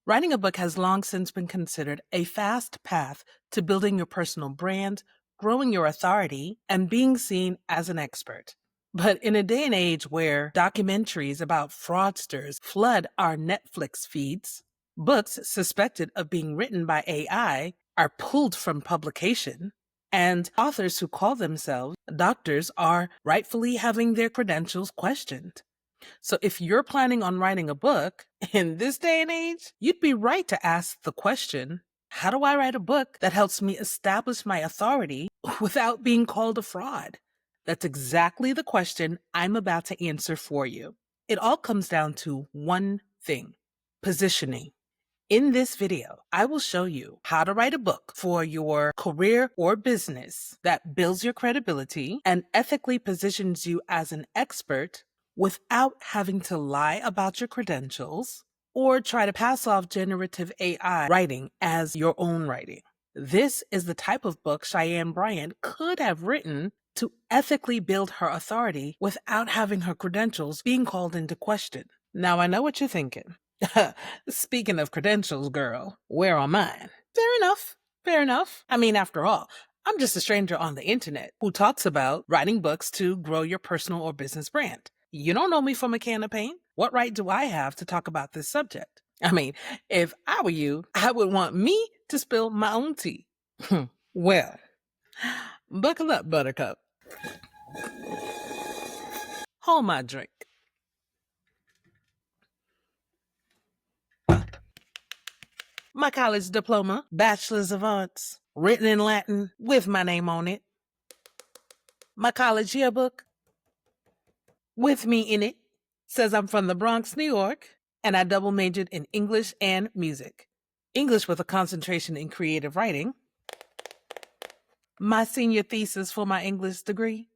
Writing a book has long since been considered a fast path to building your personal brand, growing your authority, and being seen as an expert. But in a day and age where documentaries about fraudsters flood our Netflix feeds, books suspected of being written by AI are pulled from publication, and authors who call themselves doctors are rightfully having their credentials questioned. So if you're planning on writing a book in this day and age, you'd be right to ask the question, how do I write a book that helps me establish my authority without being called a fraud? That's exactly the question I'm about to answer for you. It all comes down to one thing: positioning. In this video, I will show you how to write a book for your career or business that builds your credibility and ethically positions you as an expert without having to lie about your credentials or try to pass off generative AI writing as your own writing. This is the type of book Cheyenne Bryant could have written to ethically build her authority without having her credentials being called into question. Now, I know what you're thinking. Speaking of credentials, girl, where are mine? Fair enough. Fair enough. I mean, after all, I'm just a stranger on the internet who talks about writing books to grow your personal or business brand. You don't know me from a can of paint. What right do I have to talk about this subject? I mean, if I were you, I would want me to spill my own tea. Well, buckle up, buttercup. Hold my drink. My college diploma, Bachelor's of Arts, written in Latin with my name on it. My college yearbook, with me in it, says I'm from the Bronx, New York, and I double majored in English and music. English with a concentration in creative writing. My senior thesis for my English degree.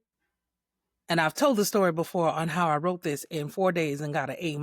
And I've told the story before on how I wrote this in 4 days and got an A-.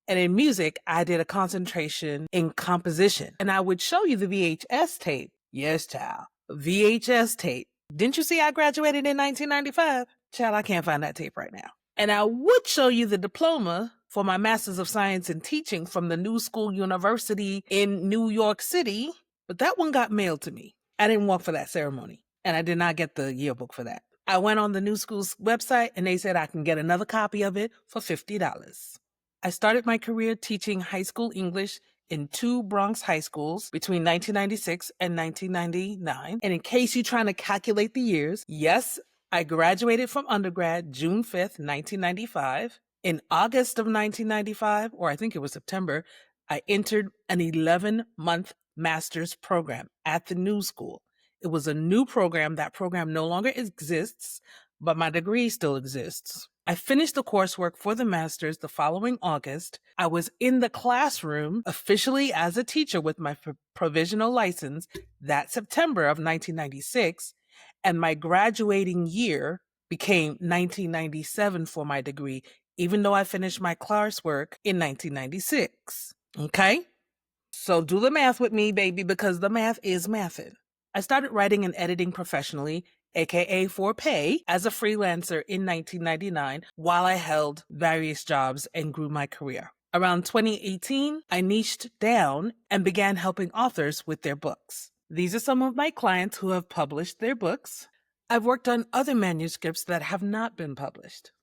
And in music, I did a concentration in composition. And I would show you the VHS tape. Yes, child. VHS tape. Didn't you see I graduated in 1995? Child, I can't find that tape right now. And I would show you the diploma for my Master's of Science in Teaching from the New School University in New York City. But that one got mailed to me. I didn't walk for that ceremony. And I did not get the yearbook for that. I went on the New School's website and they said I can get another copy of it for $50. I started my career teaching high school English in 2 Bronx high schools between 1996 and 1999. And in case you're trying to calculate the years, yes, I graduated from undergrad June 5th, 1995. In August of 1995, or I think it was September, I entered an 11-month master's program at the New School. It was a new program. That program no longer exists, but my degree still exists. I finished the coursework for the master's the following August. I was in the classroom officially as a teacher with my provisional license that September of 1996, and my graduating year became 1997 for my degree, even though I finished my coursework in 1996. Okay? So do the math with me, baby, because the math is mathin'. I started writing and editing professionally, aka for pay, as a freelancer in 1999 while I held various jobs and grew my career. Around 2018, I niched down and began helping authors with their books. These are some of my clients who have published their books. I've worked on other manuscripts that have not been published.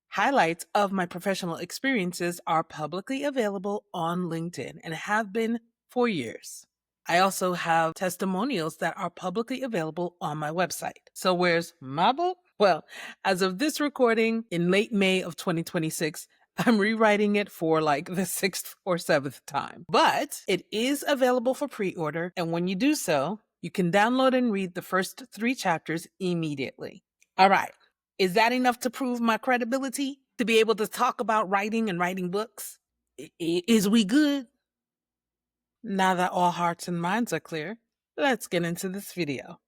Highlights of my professional experiences are publicly available on LinkedIn and have been for years. I also have testimonials that are publicly available on my website. So where's my book? Well, as of this recording in late May of 2026, I'm rewriting it for like the 6th or 7th time. But it is available for pre-order, and when you do so, you can download and read the first 3 chapters immediately. All right. Is that enough to prove my credibility? To be able to talk about writing and writing books? Is we good? Now that all hearts and minds are clear, let's get into this video.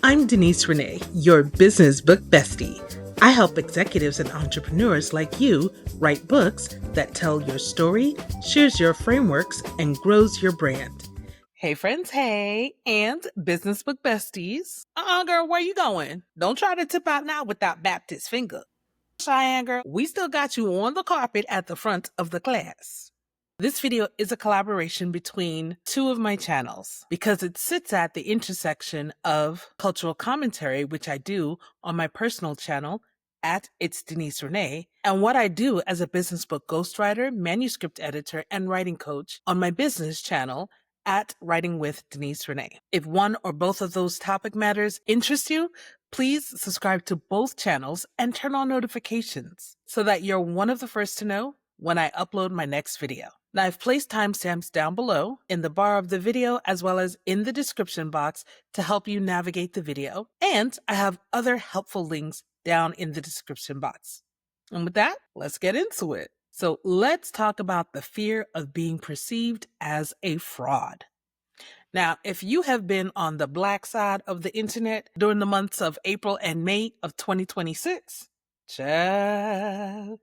I'm Denise Renee, your business book bestie. I help executives and entrepreneurs like you write books that tell your story, shares your frameworks, and grows your brand. Hey friends, hey, and business book besties. Girl, where you going? Don't try to tip out now with that Baptist finger. Cheyenne girl, we still got you on the carpet at the front of the class. This video is a collaboration between two of my channels because it sits at the intersection of cultural commentary, which I do on my personal channel at It's Denise Renee, and what I do as a business book ghostwriter, manuscript editor, and writing coach on my business channel at Writing with Denise Renee. If one or both of those topic matters interest you, please subscribe to both channels and turn on notifications so that you're one of the first to know when I upload my next video. Now, I've placed timestamps down below in the bar of the video as well as in the description box to help you navigate the video, and I have other helpful links down in the description box. And with that, let's get into it. So let's talk about the fear of being perceived as a fraud. Now, if you have been on the black side of the internet during the months of April and May of 2026, child,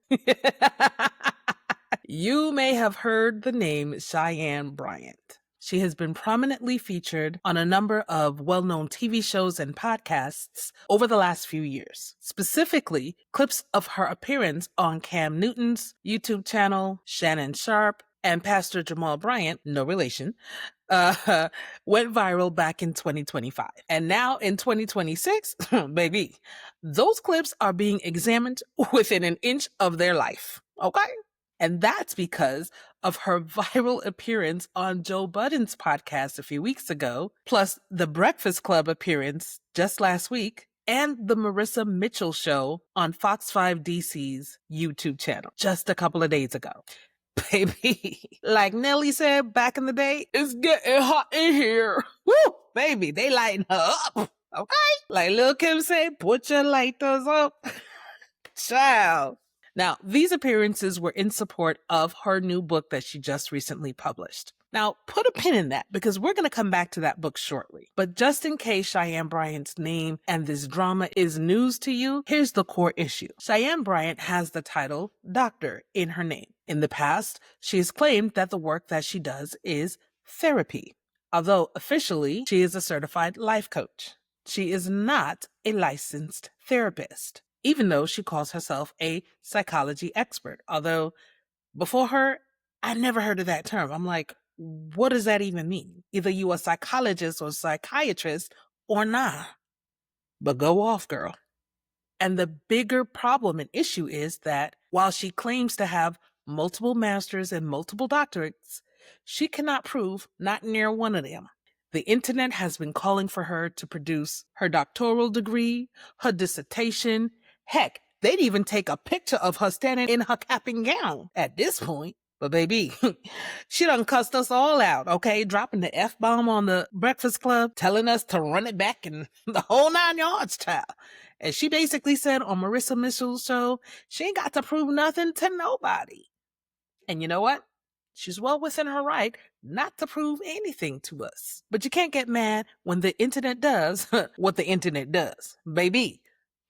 you may have heard the name Cheyenne Bryant. She has been prominently featured on a number of well-known TV shows and podcasts over the last few years. Specifically, clips of her appearance on Cam Newton's YouTube channel, Shannon Sharp, and Pastor Jamal Bryant, no relation, went viral back in 2025. And now in 2026, baby, those clips are being examined within an inch of their life, okay? And that's because of her viral appearance on Joe Budden's podcast a few weeks ago, plus the Breakfast Club appearance just last week, and the Marissa Mitchell show on Fox 5 DC's YouTube channel just a couple of days ago. Baby, like Nelly said back in the day, it's getting hot in here. Woo, baby, they lighten her up, okay? Like Lil' Kim said, put your lighters up. Child. Now, these appearances were in support of her new book that she just recently published. Now, put a pin in that because we're going to come back to that book shortly. But just in case Cheyenne Bryant's name and this drama is news to you, here's the core issue. Cheyenne Bryant has the title doctor in her name. In the past, she has claimed that the work that she does is therapy, although officially she is a certified life coach. She is not a licensed therapist, even though she calls herself a psychology expert. Although before her, I never heard of that term. I'm like, what does that even mean? Either you a psychologist or psychiatrist or nah. But go off, girl. And the bigger problem and issue is that while she claims to have multiple masters and multiple doctorates, she cannot prove not near one of them. The internet has been calling for her to produce her doctoral degree, her dissertation. Heck, they'd even take a picture of her standing in her cap and gown at this point. But baby, she done cussed us all out, okay? Dropping the F-bomb on the Breakfast Club, telling us to run it back and the whole 9 yards, child. And she basically said on Marissa Mitchell's show, she ain't got to prove nothing to nobody. And you know what? She's well within her right not to prove anything to us. But you can't get mad when the internet does what the internet does. Baby,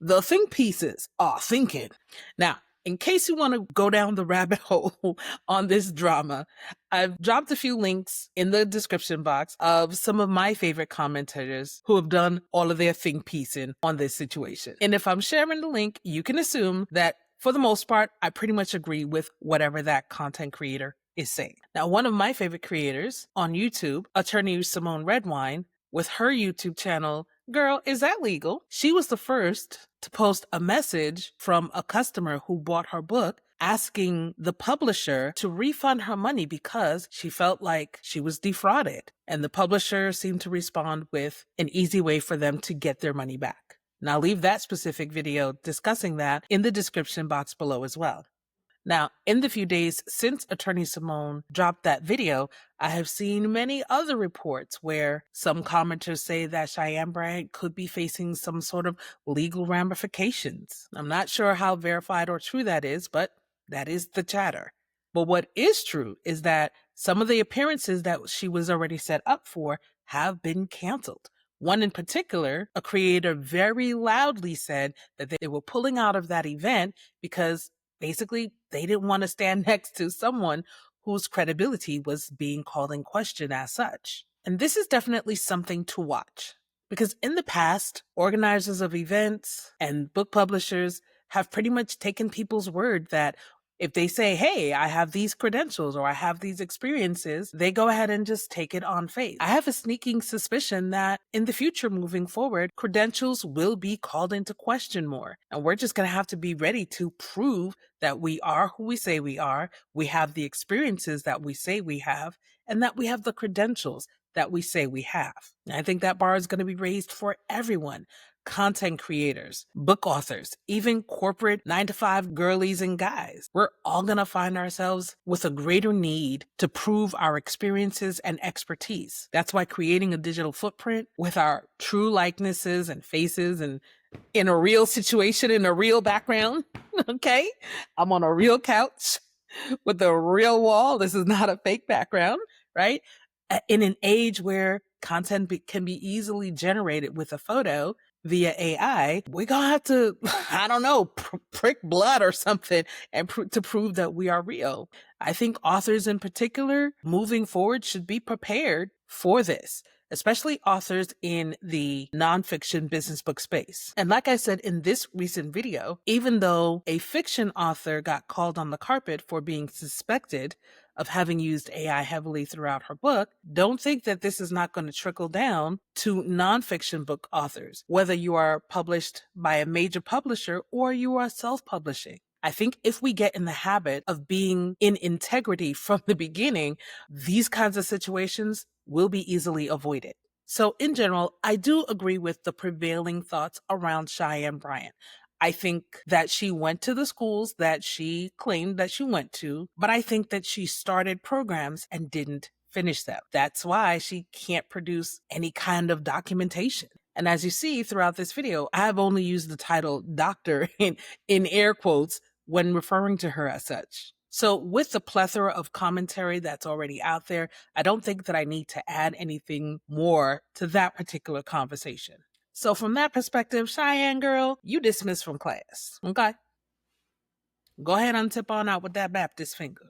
the think pieces are thinking. Now, in case you want to go down the rabbit hole on this drama, I've dropped a few links in the description box of some of my favorite commentators who have done all of their think piecing on this situation. And if I'm sharing the link, you can assume that for the most part, I pretty much agree with whatever that content creator is saying. Now, one of my favorite creators on YouTube, attorney Simone Redwine, with her YouTube channel, Girl, Is That Legal? She was the first to post a message from a customer who bought her book asking the publisher to refund her money because she felt like she was defrauded. And the publisher seemed to respond with an easy way for them to get their money back. Now, I'll leave that specific video discussing that in the description box below as well. Now, in the few days since Attorney Simone dropped that video, I have seen many other reports where some commenters say that Cheyenne Bryant could be facing some sort of legal ramifications. I'm not sure how verified or true that is, but that is the chatter. But what is true is that some of the appearances that she was already set up for have been canceled. One in particular, a creator very loudly said that they were pulling out of that event because basically they didn't want to stand next to someone whose credibility was being called in question as such. And this is definitely something to watch because in the past, organizers of events and book publishers have pretty much taken people's word that If they say, hey, I have these credentials or I have these experiences, they go ahead and just take it on faith. I have a sneaking suspicion that in the future moving forward, credentials will be called into question more. And we're just going to have to be ready to prove that we are who we say we are, we have the experiences that we say we have, and that we have the credentials that we say we have. And I think that bar is going to be raised for everyone. Content creators, book authors, even corporate 9-to-5 girlies and guys. We're all going to find ourselves with a greater need to prove our experiences and expertise. That's why creating a digital footprint with our true likenesses and faces and in a real situation, in a real background, okay? I'm on a real couch with a real wall. This is not a fake background, right? In an age where content can be easily generated with a photo via AI, we're going to have to, I don't know, prick blood or something and to prove that we are real. I think authors in particular, moving forward, should be prepared for this, especially authors in the nonfiction business book space. And like I said in this recent video, even though a fiction author got called on the carpet for being suspected of having used AI heavily throughout her book, don't think that this is not going to trickle down to nonfiction book authors, whether you are published by a major publisher or you are self-publishing. I think if we get in the habit of being in integrity from the beginning, these kinds of situations will be easily avoided. So in general, I do agree with the prevailing thoughts around Cheyenne Bryant. I think that she went to the schools that she claimed that she went to, but I think that she started programs and didn't finish them. That's why she can't produce any kind of documentation. And as you see throughout this video, I have only used the title doctor in air quotes when referring to her as such. So with the plethora of commentary that's already out there, I don't think that I need to add anything more to that particular conversation. So from that perspective, Cheyenne girl, you dismissed from class, okay? Go ahead and tip on out with that Baptist finger.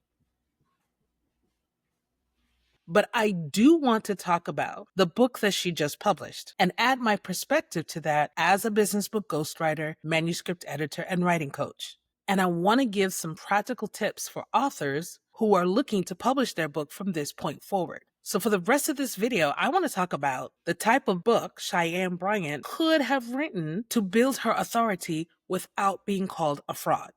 But I do want to talk about the book that she just published and add my perspective to that as a business book ghostwriter, manuscript editor, and writing coach. And I want to give some practical tips for authors who are looking to publish their book from this point forward. So for the rest of this video, I want to talk about the type of book Cheyenne Bryant could have written to build her authority without being called a fraud.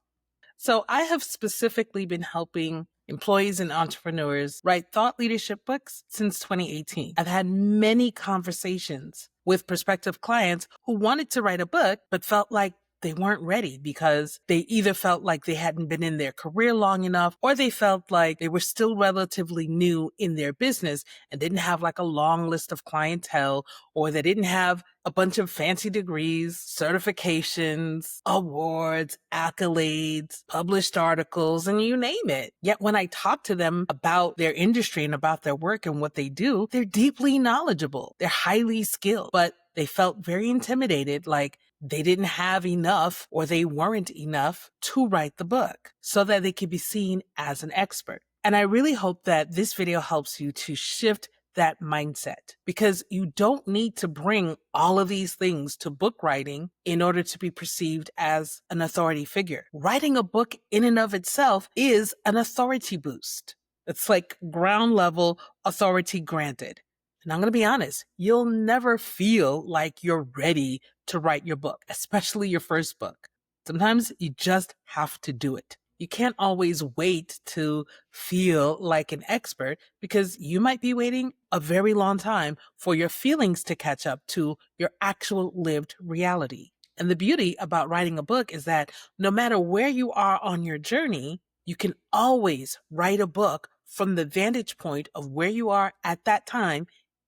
So I have specifically been helping employees and entrepreneurs write thought leadership books since 2018. I've had many conversations with prospective clients who wanted to write a book, but felt like they weren't ready because they either felt like they hadn't been in their career long enough, or they felt like they were still relatively new in their business and didn't have like a long list of clientele, or they didn't have a bunch of fancy degrees, certifications, awards, accolades, published articles, and you name it. Yet when I talk to them about their industry and about their work and what they do, they're deeply knowledgeable. They're highly skilled, but they felt very intimidated, like they didn't have enough or they weren't enough to write the book so that they could be seen as an expert. And I really hope that this video helps you to shift that mindset, because you don't need to bring all of these things to book writing in order to be perceived as an authority figure. Writing a book in and of itself is an authority boost. It's like ground level authority granted. And I'm going to be honest, you'll never feel like you're ready to write your book, especially your first book. Sometimes you just have to do it. You can't always wait to feel like an expert, because you might be waiting a very long time for your feelings to catch up to your actual lived reality. And the beauty about writing a book is that no matter where you are on your journey, you can always write a book from the vantage point of where you are at that time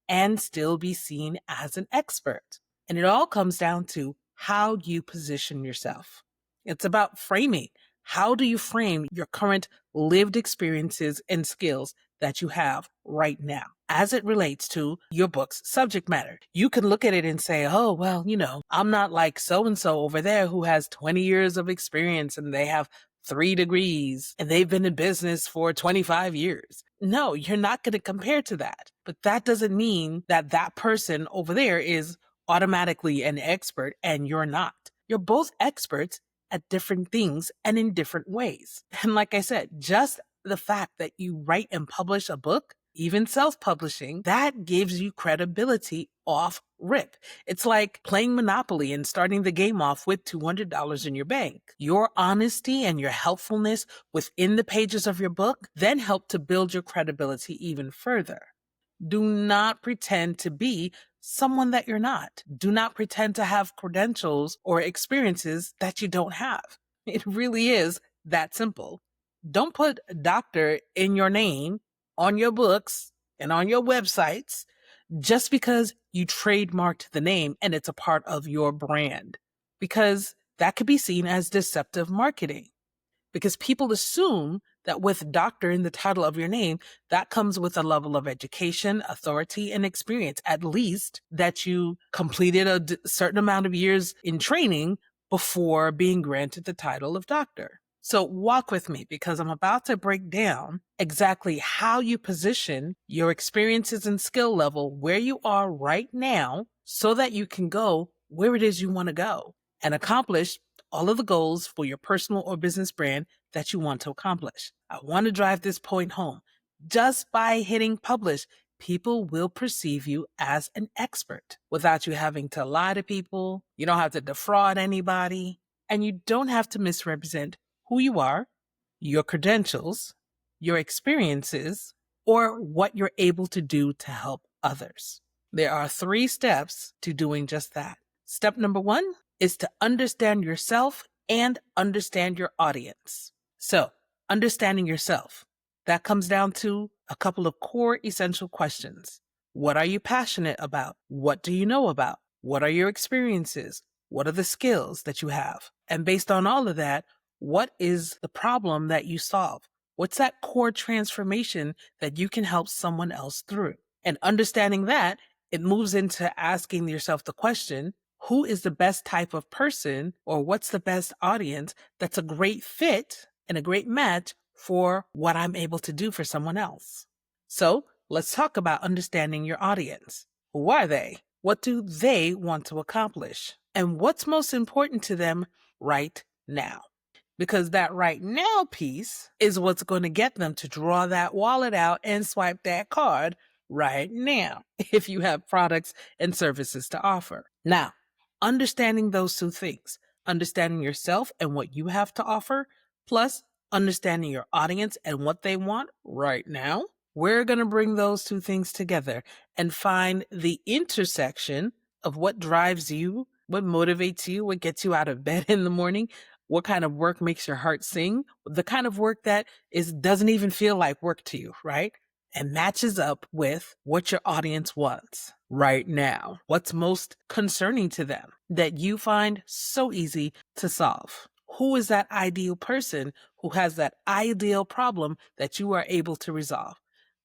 and still be seen as an expert. And it all comes down to how you position yourself. It's about framing. How do you frame your current lived experiences and skills that you have right now as it relates to your book's subject matter? You can look at it and say, oh, well, I'm not like so-and-so over there who has 20 years of experience and they have 3 degrees and they've been in business for 25 years. No, you're not going to compare to that. But that doesn't mean that that person over there is automatically an expert and you're not. You're both experts at different things and in different ways. And like I said, just the fact that you write and publish a book, even self-publishing, that gives you credibility off rip. It's like playing Monopoly and starting the game off with $200 in your bank. Your honesty and your helpfulness within the pages of your book then help to build your credibility even further. Do not pretend to be someone that you're not. Do not pretend to have credentials or experiences that you don't have. It really is that simple. Don't put doctor in your name, on your books, and on your websites just because you trademarked the name and it's a part of your brand, because that could be seen as deceptive marketing. Because people assume that with doctor in the title of your name, that comes with a level of education, authority, and experience, at least that you completed a certain amount of years in training before being granted the title of doctor. So walk with me, because I'm about to break down exactly how you position your experiences and skill level where you are right now so that you can go where it is you want to go and accomplish all of the goals for your personal or business brand that you want to accomplish. I want to drive this point home. Just by hitting publish, people will perceive you as an expert without you having to lie to people. You don't have to defraud anybody, and you don't have to misrepresent who you are, your credentials, your experiences, or what you're able to do to help others. There are 3 steps to doing just that. Step number 1 is to understand yourself and understand your audience. So, understanding yourself, that comes down to a couple of core essential questions. What are you passionate about? What do you know about? What are your experiences? What are the skills that you have? And based on all of that, what is the problem that you solve? What's that core transformation that you can help someone else through? And understanding that, it moves into asking yourself the question, who is the best type of person, or what's the best audience that's a great fit and a great match for what I'm able to do for someone else? So let's talk about understanding your audience. Who are they? What do they want to accomplish? And what's most important to them right now? Because that right now piece is what's going to get them to draw that wallet out and swipe that card right now, if you have products and services to offer. Now, understanding those 2 things, understanding yourself and what you have to offer, plus understanding your audience and what they want right now, we're going to bring those 2 things together and find the intersection of what drives you, what motivates you, what gets you out of bed in the morning, what kind of work makes your heart sing, the kind of work that doesn't even feel like work to you, right? And matches up with what your audience wants right now. What's most concerning to them that you find so easy to solve? Who is that ideal person who has that ideal problem that you are able to resolve?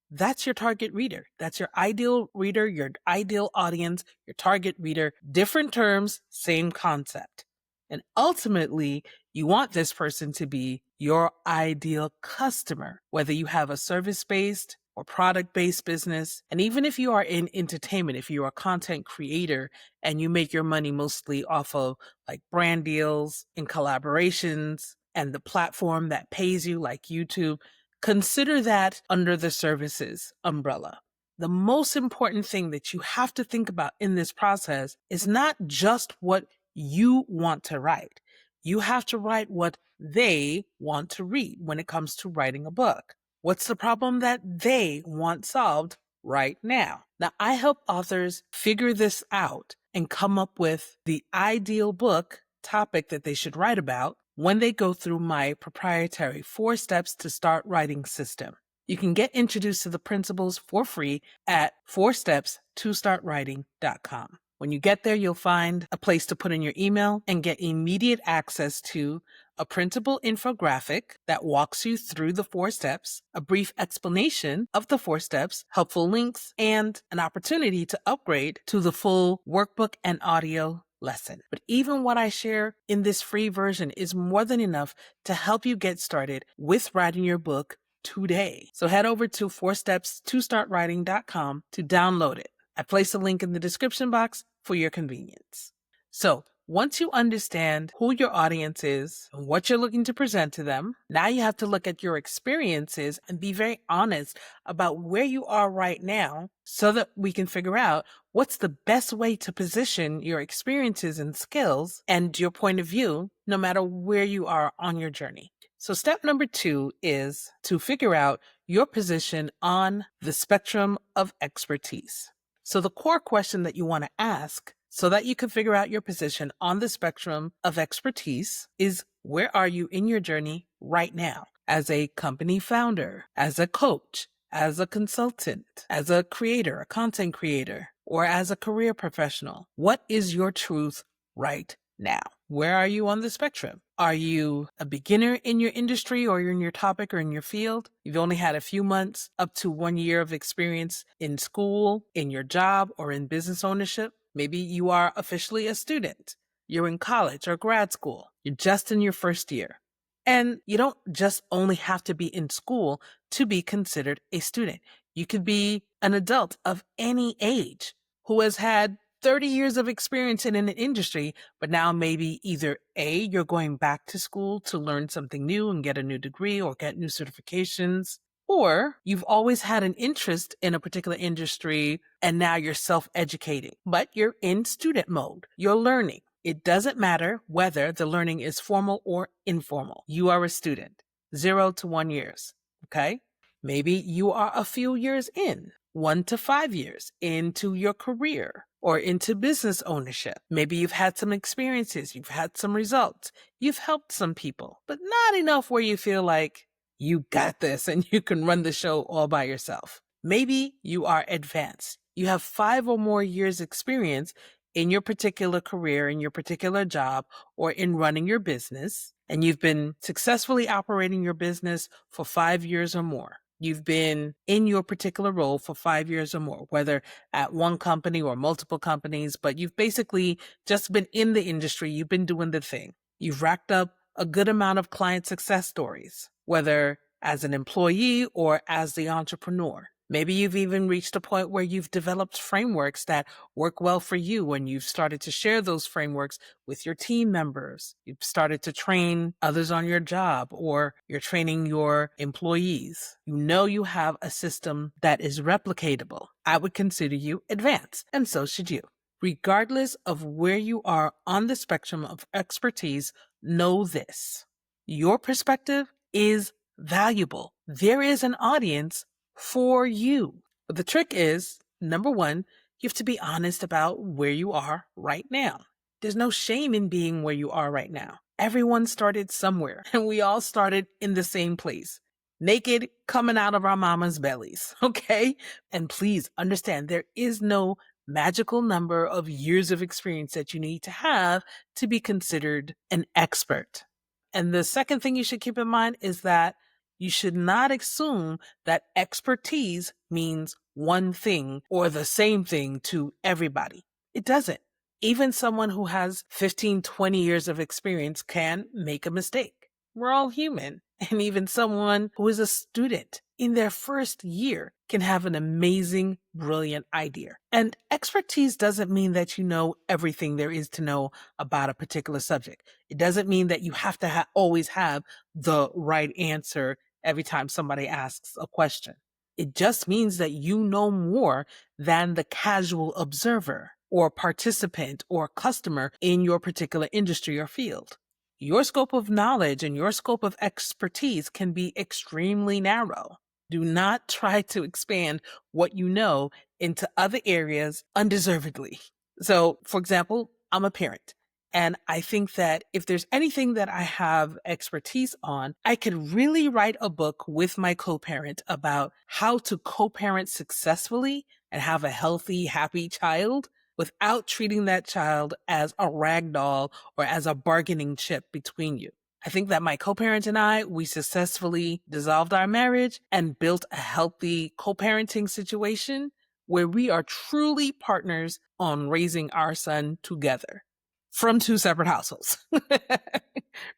That's your target reader. That's your ideal reader, your ideal audience, your target reader. Different terms, same concept. And ultimately, you want this person to be your ideal customer, whether you have a service-based or product-based business. And even if you are in entertainment, if you're a content creator and you make your money mostly off of like brand deals and collaborations and the platform that pays you like YouTube, consider that under the services umbrella. The most important thing that you have to think about in this process is not just what you want to write. You have to write what they want to read when it comes to writing a book. What's the problem that they want solved right now? Now, I help authors figure this out and come up with the ideal book topic that they should write about when they go through my proprietary 4 Steps to Start Writing system. You can get introduced to the principles for free at 4stepstostartwriting.com. When you get there, you'll find a place to put in your email and get immediate access to a printable infographic that walks you through the 4 steps, a brief explanation of the 4 steps, helpful links, and an opportunity to upgrade to the full workbook and audio lesson. But even what I share in this free version is more than enough to help you get started with writing your book today. So head over to 4stepstostartwriting.com to download it. I place a link in the description box for your convenience. So Once you understand who your audience is and what you're looking to present to them, now you have to look at your experiences and be very honest about where you are right now so that we can figure out what's the best way to position your experiences and skills and your point of view, no matter where you are on your journey. So step number 2 is to figure out your position on the spectrum of expertise. So the core question that you want to ask so that you can figure out your position on the spectrum of expertise is, where are you in your journey right now? As a company founder, as a coach, as a consultant, as a creator, a content creator, or as a career professional? What is your truth right now? Where are you on the spectrum? Are you a beginner in your industry or in your topic or in your field? You've only had a few months up to 1 year of experience in school, in your job, or in business ownership. Maybe you are officially a student. You're in college or grad school. You're just in your first year. And you don't just only have to be in school to be considered a student. You could be an adult of any age who has had 30 years of experience in an industry, but now maybe either A, you're going back to school to learn something new and get a new degree or get new certifications, or you've always had an interest in a particular industry and now you're self-educating, but you're in student mode. You're learning. It doesn't matter whether the learning is formal or informal. You are a student, 0 to 1 years, okay? Maybe you are a few years in, 1 to 5 years into your career or into business ownership. Maybe you've had some experiences, you've had some results, you've helped some people, but not enough where you feel like you got this and you can run the show all by yourself. Maybe you are advanced. You have 5 or more years experience in your particular career, in your particular job, or in running your business, and you've been successfully operating your business for 5 years or more. You've been in your particular role for 5 years or more, whether at one company or multiple companies, but you've basically just been in the industry. You've been doing the thing. You've racked up a good amount of client success stories, whether as an employee or as the entrepreneur. Maybe you've even reached a point where you've developed frameworks that work well for you, and you've started to share those frameworks with your team members. You've started to train others on your job, or you're training your employees. You know you have a system that is replicatable. I would consider you advanced, and so should you. Regardless of where you are on the spectrum of expertise, know this: your perspective is valuable. There is an audience for you. But the trick is, number 1, you have to be honest about where you are right now. There's no shame in being where you are right now. Everyone started somewhere, and we all started in the same place, naked, coming out of our mama's bellies, okay? And please understand, there is no magical number of years of experience that you need to have to be considered an expert. And the second thing you should keep in mind is that you should not assume that expertise means one thing or the same thing to everybody. It doesn't. Even someone who has 15, 20 years of experience can make a mistake. We're all human. And even someone who is a student in their first year can have an amazing, brilliant idea. And expertise doesn't mean that you know everything there is to know about a particular subject. It doesn't mean that you have to always have the right answer every time somebody asks a question. It just means that you know more than the casual observer or participant or customer in your particular industry or field. Your scope of knowledge and your scope of expertise can be extremely narrow. Do not try to expand what you know into other areas undeservedly. So, for example, I'm a parent. And I think that if there's anything that I have expertise on, I could really write a book with my co-parent about how to co-parent successfully and have a healthy, happy child without treating that child as a rag doll or as a bargaining chip between you. I think that my co-parent and I, we successfully dissolved our marriage and built a healthy co-parenting situation where we are truly partners on raising our son together from 2 separate households,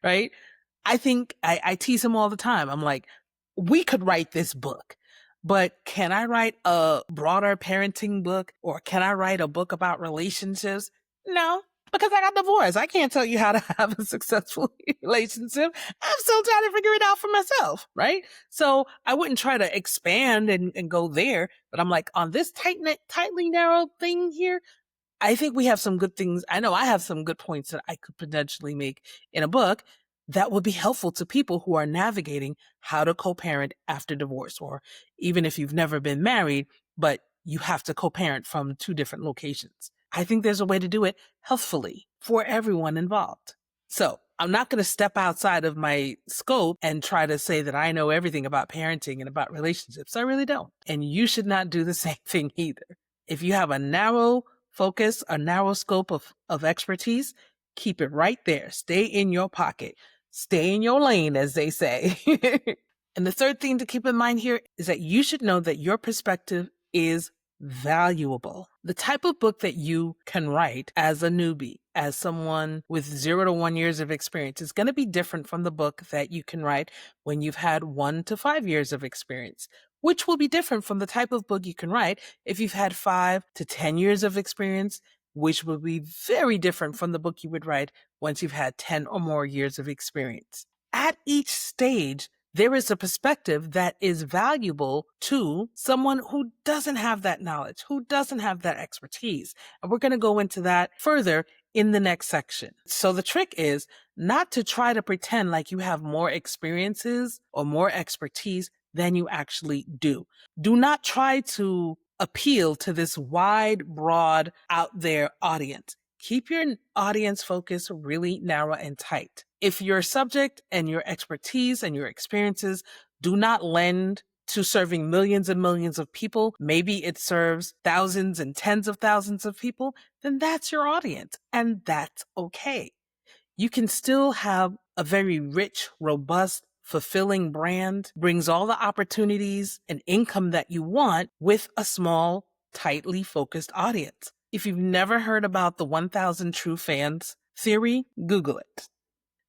right? I think I tease him all the time. I'm like, we could write this book, but can I write a broader parenting book, or can I write a book about relationships? No, because I got divorced. I can't tell you how to have a successful relationship. I'm still trying to figure it out for myself, right? So I wouldn't try to expand and go there, but I'm like, on this tightly narrow thing here, I think we have some good things. I know I have some good points that I could potentially make in a book that would be helpful to people who are navigating how to co-parent after divorce, or even if you've never been married, but you have to co-parent from two different locations. I think there's a way to do it healthfully for everyone involved. So I'm not going to step outside of my scope and try to say that I know everything about parenting and about relationships. I really don't. And you should not do the same thing either. If you have a narrow focus, a narrow scope of expertise, keep it right there. Stay in your pocket. Stay in your lane, as they say. And the third thing to keep in mind here is that you should know that your perspective is valuable. The type of book that you can write as a newbie, as someone with 0 to 1 years of experience, is going to be different from the book that you can write when you've had 1 to 5 years of experience, which will be different from the type of book you can write if you've had 5 to 10 years of experience, which will be very different from the book you would write once you've had 10 or more years of experience. At each stage, there is a perspective that is valuable to someone who doesn't have that knowledge, who doesn't have that expertise. And we're going to go into that further in the next section. So the trick is not to try to pretend like you have more experiences or more expertise than you actually do. Do not try to appeal to this wide, broad, out there audience. Keep your audience focus really narrow and tight. If your subject and your expertise and your experiences do not lend to serving millions and millions of people, maybe it serves thousands and tens of thousands of people, then that's your audience, and that's okay. You can still have a very rich, robust, fulfilling brand, brings all the opportunities and income that you want with a small, tightly focused audience. If you've never heard about the 1,000 true fans theory, Google it.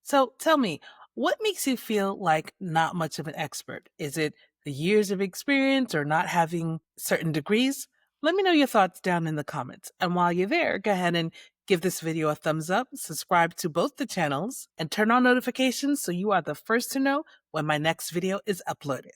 So tell me, what makes you feel like not much of an expert? Is it the years of experience or not having certain degrees? Let me know your thoughts down in the comments. And while you're there, go ahead and give this video a thumbs up, subscribe to both the channels, and turn on notifications so you are the first to know when my next video is uploaded.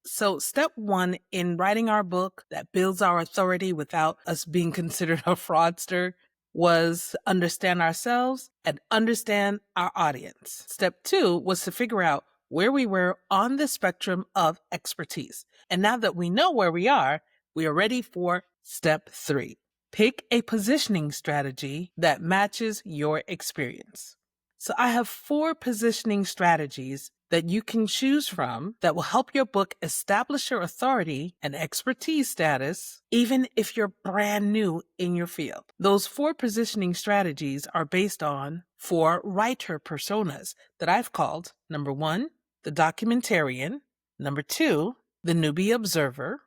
So step 1 in writing our book that builds our authority without us being considered a fraudster was understand ourselves and understand our audience. Step 2 was to figure out where we were on the spectrum of expertise. And now that we know where we are ready for step 3. Pick a positioning strategy that matches your experience. So I have 4 positioning strategies that you can choose from that will help your book establish your authority and expertise status, even if you're brand new in your field. Those 4 positioning strategies are based on 4 writer personas that I've called, number 1, the Documentarian, number 2, the Newby Observer,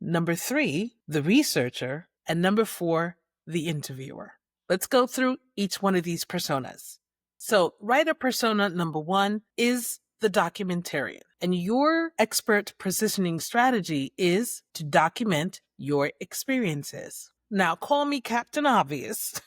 number 3, the Researcher, and number 4, the Interviewer. Let's go through each one of these personas. So writer persona number 1 is the documentarian. And your expert positioning strategy is to document your experiences. Now, call me Captain Obvious,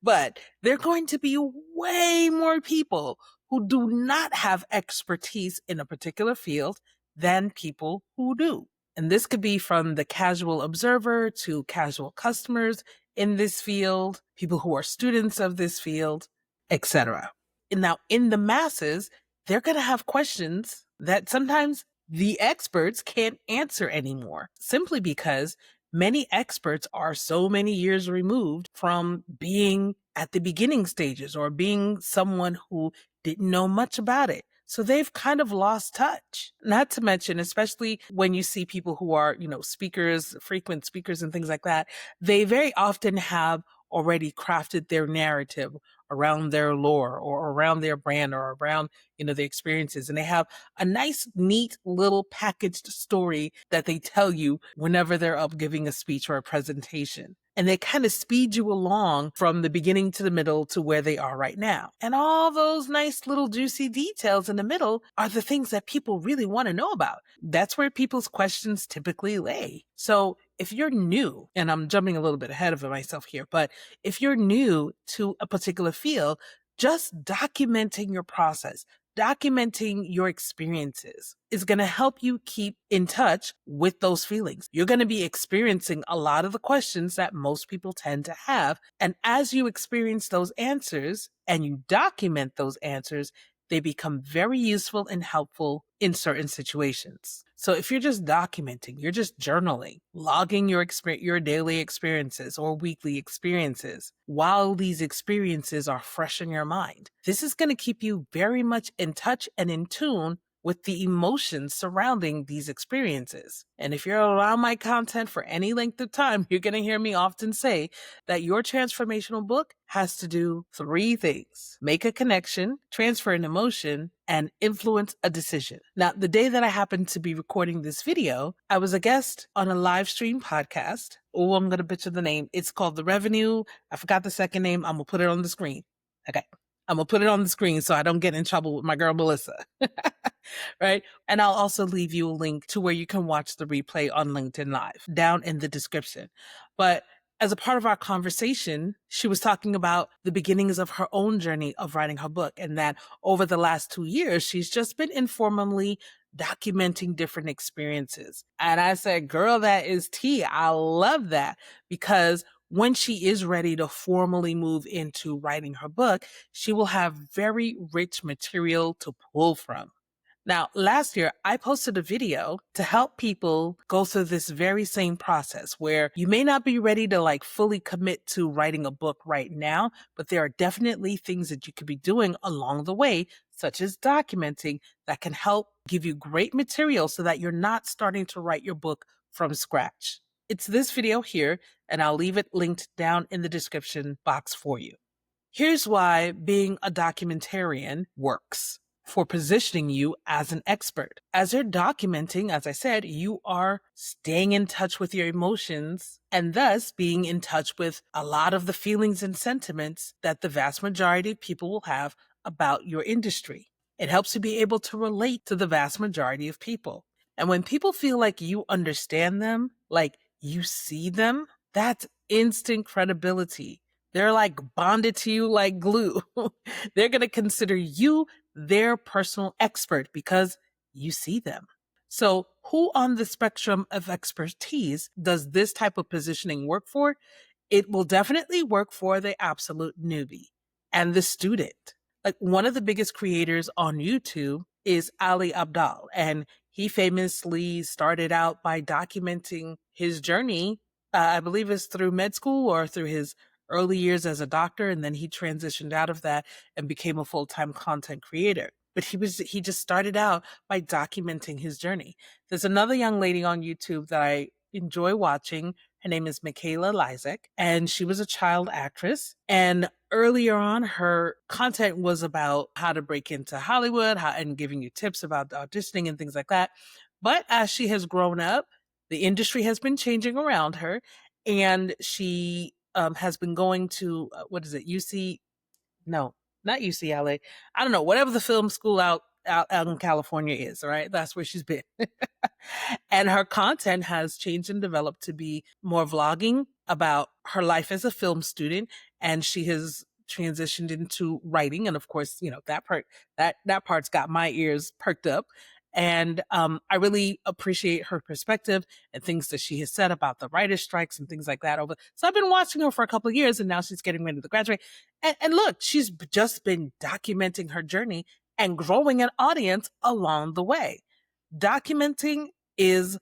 but there are going to be way more people who do not have expertise in a particular field than people who do. And this could be from the casual observer to casual customers in this field, people who are students of this field, etc. And now in the masses, they're going to have questions that sometimes the experts can't answer anymore, simply because many experts are so many years removed from being at the beginning stages or being someone who didn't know much about it. So they've kind of lost touch. Not to mention, especially when you see people who are, speakers, frequent speakers and things like that, they very often have already crafted their narrative around their lore or around their brand or around, their experiences. And they have a nice, neat little packaged story that they tell you whenever they're up giving a speech or a presentation. and they kind of speed you along from the beginning to the middle to where they are right now. And all those nice little juicy details in the middle are the things that people really want to know about. That's where people's questions typically lay. So if you're new, and I'm jumping a little bit ahead of myself here, but if you're new to a particular field, just documenting your process, documenting your experiences is going to help you keep in touch with those feelings. You're going to be experiencing a lot of the questions that most people tend to have. And as you experience those answers and you document those answers, they become very useful and helpful in certain situations. So if you're just documenting, you're just journaling, logging your daily experiences or weekly experiences while these experiences are fresh in your mind, this is going to keep you very much in touch and in tune with the emotions surrounding these experiences. And if you're around my content for any length of time, you're going to hear me often say that your transformational book has to do 3 things: make a connection, transfer an emotion, and influence a decision. Now, the day that I happened to be recording this video, I was a guest on a live stream podcast. Oh, I'm going to butcher the name. It's called The Revenue. I forgot the second name. I'm going to put it on the screen. Okay. I'm going to put it on the screen so I don't get in trouble with my girl, Melissa. Right? And I'll also leave you a link to where you can watch the replay on LinkedIn Live down in the description. But as a part of our conversation, she was talking about the beginnings of her own journey of writing her book, and that over the last 2 years, she's just been informally documenting different experiences. And I said, girl, that is tea. I love that, because when she is ready to formally move into writing her book, she will have very rich material to pull from. Now, last year, I posted a video to help people go through this very same process where you may not be ready to fully commit to writing a book right now, but there are definitely things that you could be doing along the way, such as documenting, that can help give you great material so that you're not starting to write your book from scratch. It's this video here, and I'll leave it linked down in the description box for you. Here's why being a documentarian works for positioning you as an expert. As you're documenting, as I said, you are staying in touch with your emotions and thus being in touch with a lot of the feelings and sentiments that the vast majority of people will have about your industry. It helps you be able to relate to the vast majority of people. And when people feel like you understand them, like you see them, that's instant credibility. They're bonded to you like glue. They're going to consider you their personal expert because you see them. So who on the spectrum of expertise does this type of positioning work for? It will definitely work for the absolute newbie and the student. One of the biggest creators on YouTube is Ali Abdaal, and he famously started out by documenting his journey. I believe it's through med school or through his early years as a doctor, and then he transitioned out of that and became a full-time content creator. But he just started out by documenting his journey. There's another young lady on YouTube that I enjoy watching. Her name is Michaela Lysak, and she was a child actress. And earlier on, her content was about how to break into Hollywood, and giving you tips about auditioning and things like that. But as she has grown up, the industry has been changing around her, and she has been going to, no, not UCLA. I don't know, whatever the film school out in California is, right? That's where she's been. And her content has changed and developed to be more vlogging about her life as a film student. And she has transitioned into writing. And of course, that part's got my ears perked up. And I really appreciate her perspective and things that she has said about the writer's strikes and things like that. So I've been watching her for a couple of years, and now she's getting ready to graduate. And look, she's just been documenting her journey and growing an audience along the way. Documenting is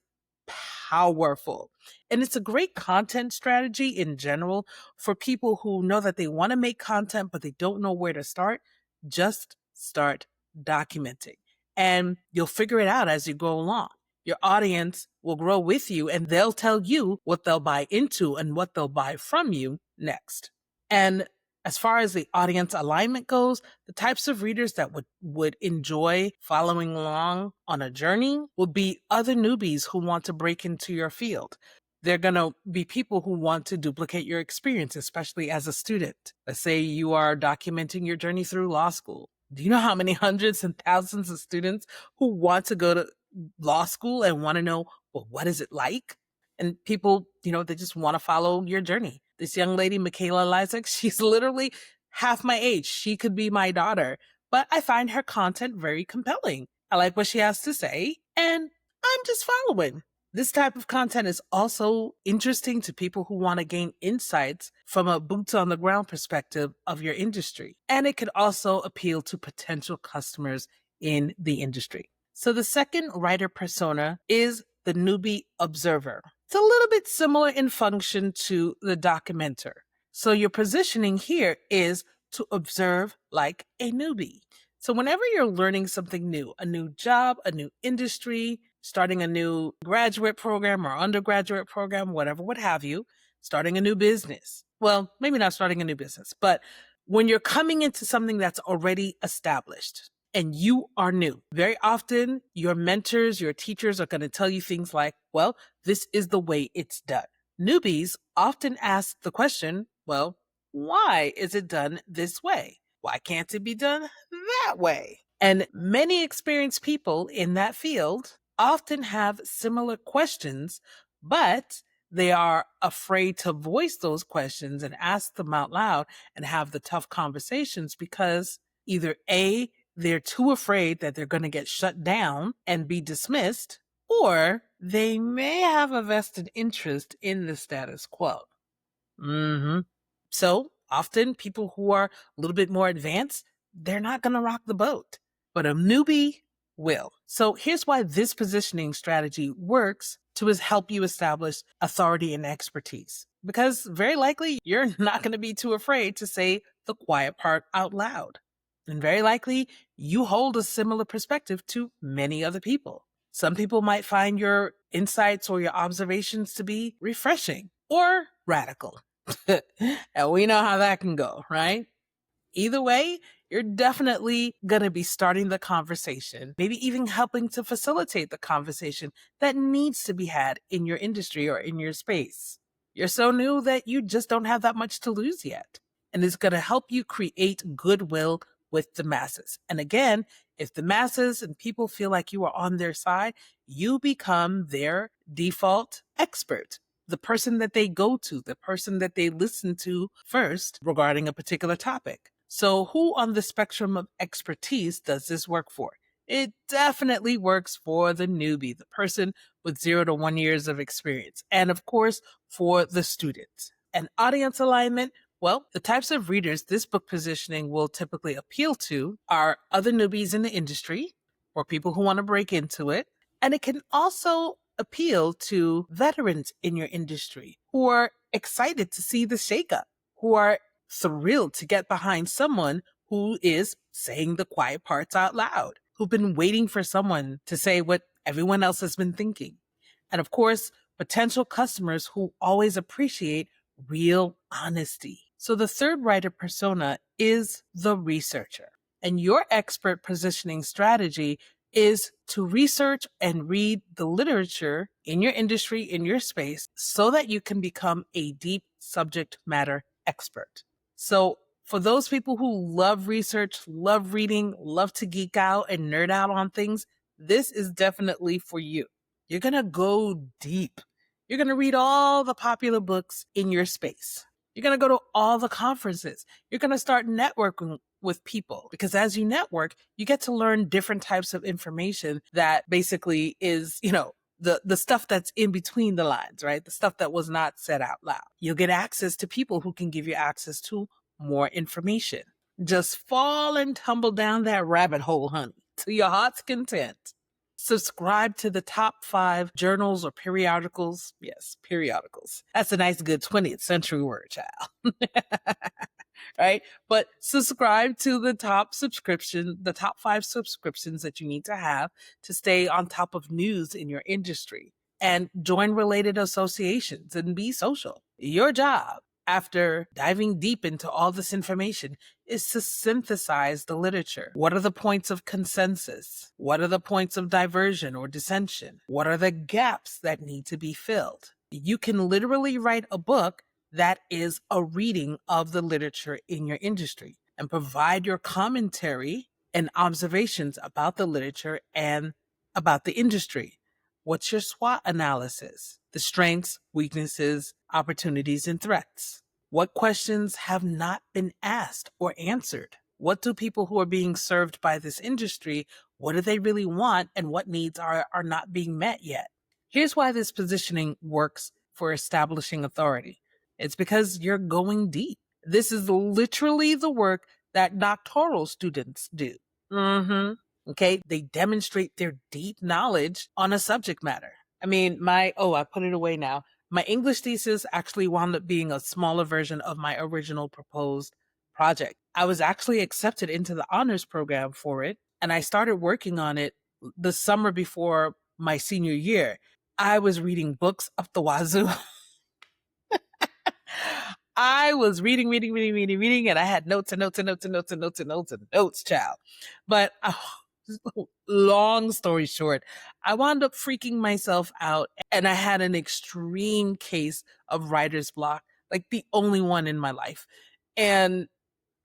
powerful. And it's a great content strategy in general for people who know that they want to make content, but they don't know where to start. Just start documenting. And you'll figure it out as you go along. Your audience will grow with you, and they'll tell you what they'll buy into and what they'll buy from you next. And as far as the audience alignment goes, the types of readers that would enjoy following along on a journey would be other newbies who want to break into your field. They're going to be people who want to duplicate your experience, especially as a student. Let's say you are documenting your journey through law school. Do you know how many hundreds and thousands of students who want to go to law school and want to know, well, what is it like? And people, they just want to follow your journey. This young lady, Michaela Lysak, she's literally half my age. She could be my daughter, but I find her content very compelling. I like what she has to say, and I'm just following. This type of content is also interesting to people who want to gain insights from a boots on the ground perspective of your industry. And it could also appeal to potential customers in the industry. So the second writer persona is the Newby Observer. It's a little bit similar in function to the documenter. So your positioning here is to observe like a newbie. So whenever you're learning something new, a new job, a new industry, starting a new graduate program or undergraduate program, whatever, what have you, starting a new business. Well, maybe not starting a new business, but when you're coming into something that's already established and you are new, very often your mentors, your teachers are going to tell you things like, well, this is the way it's done. Newbies often ask the question, well, why is it done this way? Why can't it be done that way? And many experienced people in that field often have similar questions, but they are afraid to voice those questions and ask them out loud and have the tough conversations because either A, they're too afraid that they're going to get shut down and be dismissed, or they may have a vested interest in the status quo. So often people who are a little bit more advanced, they're not going to rock the boat, but a newbie will. So here's why this positioning strategy works to help you establish authority and expertise. Because very likely you're not going to be too afraid to say the quiet part out loud. And very likely you hold a similar perspective to many other people. Some people might find your insights or your observations to be refreshing or radical. And we know how that can go, right? Either way, you're definitely going to be starting the conversation, maybe even helping to facilitate the conversation that needs to be had in your industry or in your space. You're so new that you just don't have that much to lose yet. And it's going to help you create goodwill with the masses. And again, if the masses and people feel like you are on their side, you become their default expert, the person that they go to, the person that they listen to first regarding a particular topic. So who on the spectrum of expertise does this work for? It definitely works for the newbie, the person with 0 to 1 years of experience. And of course, for the students. And audience alignment, well, the types of readers this book positioning will typically appeal to are other newbies in the industry or people who want to break into it. And it can also appeal to veterans in your industry who are excited to see the shakeup, who are thrilled to get behind someone who is saying the quiet parts out loud, who've been waiting for someone to say what everyone else has been thinking. And of course, potential customers who always appreciate real honesty. So the third writer persona is the researcher. And your expert positioning strategy is to research and read the literature in your industry, in your space, so that you can become a deep subject matter expert. So for those people who love research, love reading, love to geek out and nerd out on things, this is definitely for you. You're going to go deep. You're going to read all the popular books in your space. You're going to go to all the conferences. You're going to start networking with people because as you network, you get to learn different types of information that basically is, the stuff that's in between the lines, right? The stuff that was not said out loud. You'll get access to people who can give you access to more information. Just fall and tumble down that rabbit hole, honey, to your heart's content. Subscribe to the top 5 journals or periodicals. Yes, periodicals. That's a nice, good 20th century word, child. Right? But subscribe to the top 5 subscriptions that you need to have to stay on top of news in your industry and join related associations and be social. Your job, after diving deep into all this information, is to synthesize the literature. What are the points of consensus? What are the points of diversion or dissension? What are the gaps that need to be filled? You can literally write a book that is a reading of the literature in your industry and provide your commentary and observations about the literature and about the industry. What's your SWOT analysis? The strengths, weaknesses, opportunities, and threats. What questions have not been asked or answered? What do people who are being served by this industry, what do they really want, and what needs are not being met yet? Here's why this positioning works for establishing authority. It's because you're going deep. This is literally the work that doctoral students do. Okay, they demonstrate their deep knowledge on a subject matter. I mean, I put it away now. My English thesis actually wound up being a smaller version of my original proposed project. I was actually accepted into the honors program for it, and I started working on it the summer before my senior year. I was reading books up the wazoo. I was reading, and I had notes, child. But long story short, I wound up freaking myself out, and I had an extreme case of writer's block, like the only one in my life. And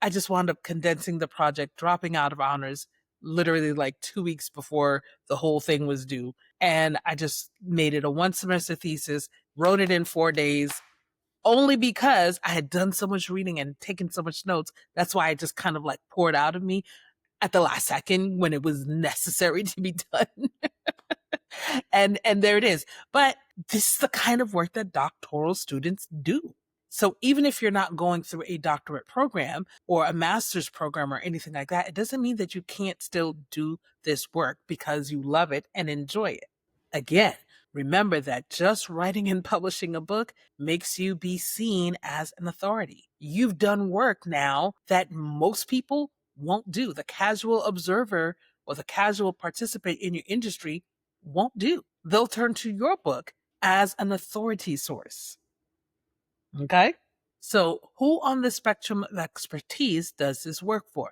I just wound up condensing the project, dropping out of honors literally like 2 weeks before the whole thing was due. And I just made it a 1-semester thesis, wrote it in 4 days, only because I had done so much reading and taken so much notes. That's why I just kind of like poured out of me at the last second when it was necessary to be done. and there it is. But this is the kind of work that doctoral students do. So even if you're not going through a doctorate program or a master's program or anything like that, it doesn't mean that you can't still do this work because you love it and enjoy it. Again, remember that just writing and publishing a book makes you be seen as an authority. You've done work now that most people won't do. The casual observer or the casual participant in your industry won't do. They'll turn to your book as an authority source. Okay? So who on the spectrum of expertise does this work for?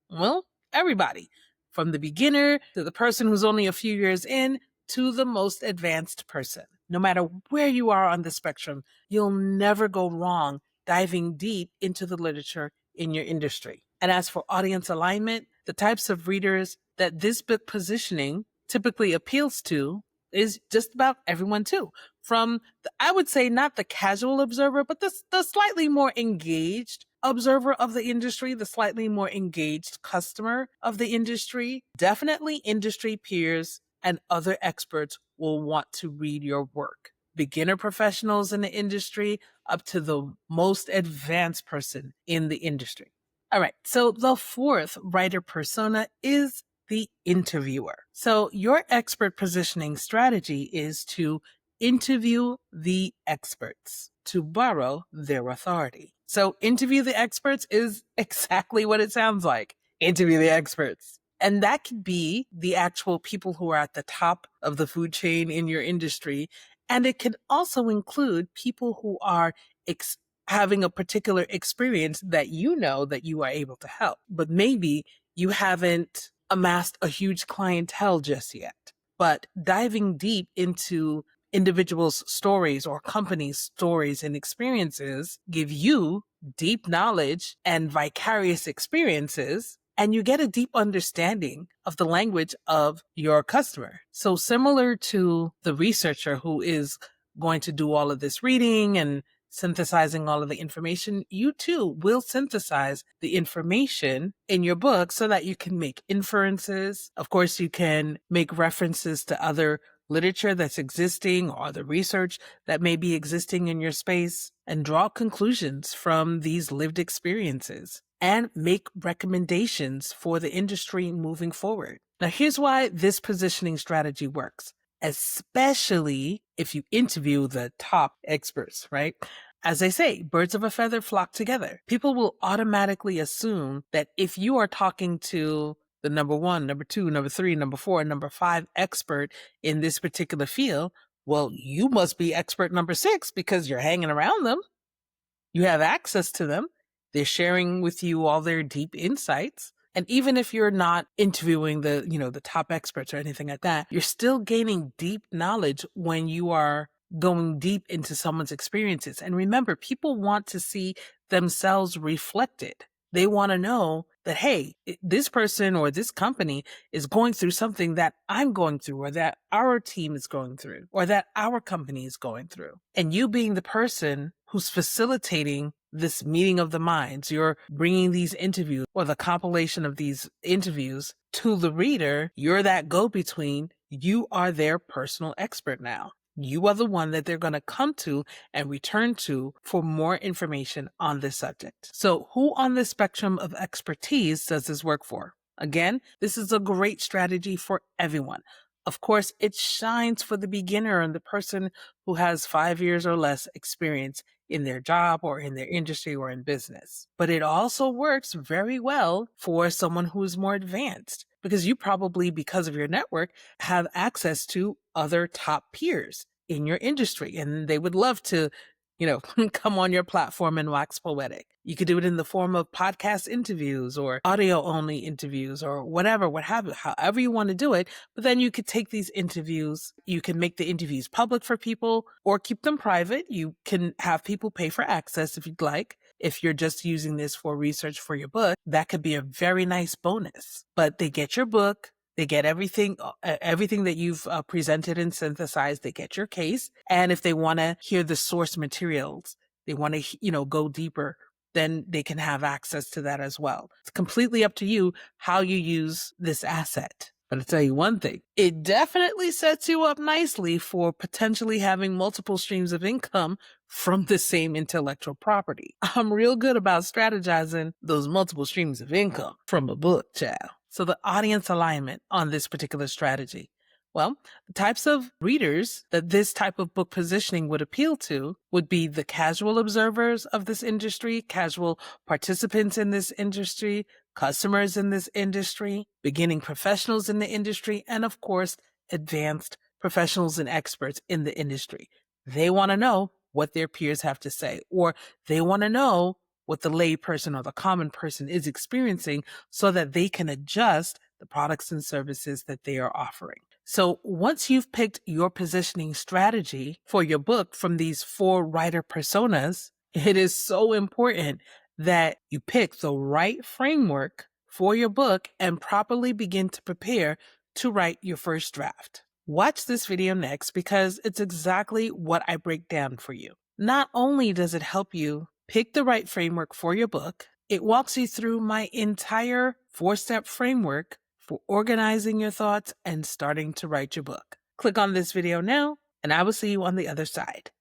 Well, everybody. From the beginner to the person who's only a few years in to the most advanced person. No matter where you are on the spectrum, you'll never go wrong diving deep into the literature in your industry. And as for audience alignment, the types of readers that this book positioning typically appeals to is just about everyone too. From, I would say, not the casual observer, but the slightly more engaged observer of the industry, the slightly more engaged customer of the industry. Definitely industry peers and other experts will want to read your work. Beginner professionals in the industry up to the most advanced person in the industry. All right, so the fourth writer persona is the interviewer. So your expert positioning strategy is to interview the experts, to borrow their authority. So interview the experts is exactly what it sounds like. Interview the experts. And that could be the actual people who are at the top of the food chain in your industry. And it can also include people who are having a particular experience that you know that you are able to help. But maybe you haven't amassed a huge clientele just yet. But diving deep into individuals' stories or companies' stories and experiences give you deep knowledge and vicarious experiences, and you get a deep understanding of the language of your customer. So similar to the researcher who is going to do all of this reading and synthesizing all of the information, you too will synthesize the information in your book so that you can make inferences. Of course, you can make references to other literature that's existing or the research that may be existing in your space and draw conclusions from these lived experiences and make recommendations for the industry moving forward. Now, here's why this positioning strategy works, especially if you interview the top experts, right? As they say, birds of a feather flock together. People will automatically assume that if you are talking to the number 1, number 2, number 3, number 4, and number 5 expert in this particular field, well, you must be expert number 6 because you're hanging around them. You have access to them. They're sharing with you all their deep insights. And even if you're not interviewing the top experts or anything like that, you're still gaining deep knowledge when you are going deep into someone's experiences. And remember, people want to see themselves reflected. They want to know that, hey, this person or this company is going through something that I'm going through, or that our team is going through, or that our company is going through. And you being the person who's facilitating this meeting of the minds, you're bringing these interviews or the compilation of these interviews to the reader. You're that go-between. You are their personal expert now. You are the one that they're going to come to and return to for more information on this subject. So who on the spectrum of expertise does this work for? Again, this is a great strategy for everyone. Of course, it shines for the beginner and the person who has 5 years or less experience in their job or in their industry or in business. But it also works very well for someone who is more advanced, because you probably, because of your network, have access to other top peers in your industry, and they would love to, come on your platform and wax poetic. You could do it in the form of podcast interviews or audio only interviews or whatever, however you want to do it. But then you could take these interviews, you can make the interviews public for people or keep them private. You can have people pay for access if you'd like. If you're just using this for research for your book, that could be a very nice bonus. But they get your book, they get everything that you've presented and synthesized. They get your case. And if they want to hear the source materials, they want to, go deeper, then they can have access to that as well. It's completely up to you how you use this asset. But I'll tell you one thing, it definitely sets you up nicely for potentially having multiple streams of income from the same intellectual property. I'm real good about strategizing those multiple streams of income from a book, child. So the audience alignment on this particular strategy. Well, the types of readers that this type of book positioning would appeal to would be the casual observers of this industry, casual participants in this industry, customers in this industry, beginning professionals in the industry, and of course, advanced professionals and experts in the industry. They want to know what their peers have to say, or they want to know what the lay person or the common person is experiencing so that they can adjust the products and services that they are offering. So once you've picked your positioning strategy for your book from these 4 writer personas, it is so important that you pick the right framework for your book and properly begin to prepare to write your first draft. Watch this video next because it's exactly what I break down for you. Not only does it help you pick the right framework for your book, it walks you through my entire 4-step framework for organizing your thoughts and starting to write your book. Click on this video now, and I will see you on the other side.